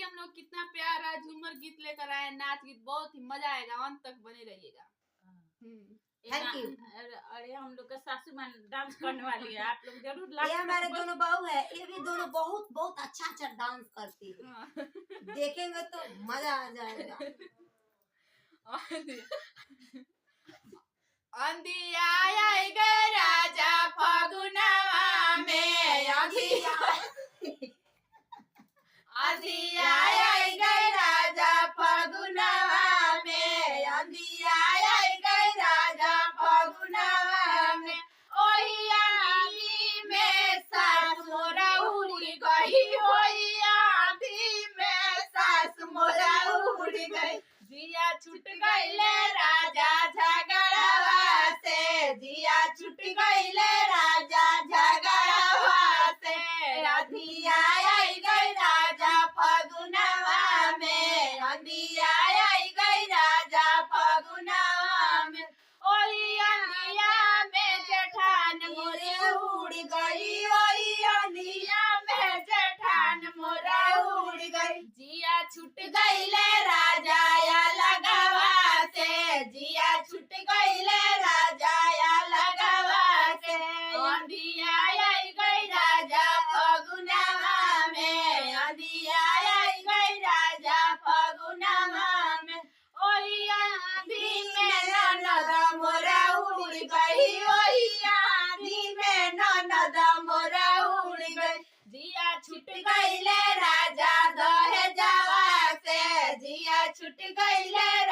हम लोग कितना प्यारा झूमर गीत लेकर आए, नाच गीत, बहुत ही मजा आएगा, अंत तक बने रहिएगा। Thank you. अरे हम लोग का सासू माँ डांस करने वाली है, आप लोग जरूर। ये हमारे दोनों बहू है, ये भी दोनों बहुत बहुत अच्छा डांस करती है, देखेंगे तो मजा आ जाएगा। अंधिया गए राजा फगुनवा में, अंधिया गए राजा फगुनवा में, अंधिया गए राजा फगुनवा में, ओही आंधी में सास मोरा उड़ गई, ओही आंधी में सास मोरा उड़ गई, जिया छूट गईले राजा झगड़वा से, जिया छूट गईले राजा झगड़वा से, अधिया गई राजा फगुनवा में, अधिया गई राजा फगुनवा में, ओही अंधिया में जेठान मोरे उड़ गई, ओही अंधिया में जेठान मोरा उड़ गई, जिया छूट गईले राजा या लगावा से, जिया छूट गईले राजा या लगावा से, अंधिया गई राजा फगुनवा में, अंधिया गई राजा फगुनवा में, ओही आंधी में ननद मोरा उड़ गई, ओही आंधी में ननद मोरा उड़ गई, जिया छूट गईले राजा दहेजवा से, जिया छूट गईले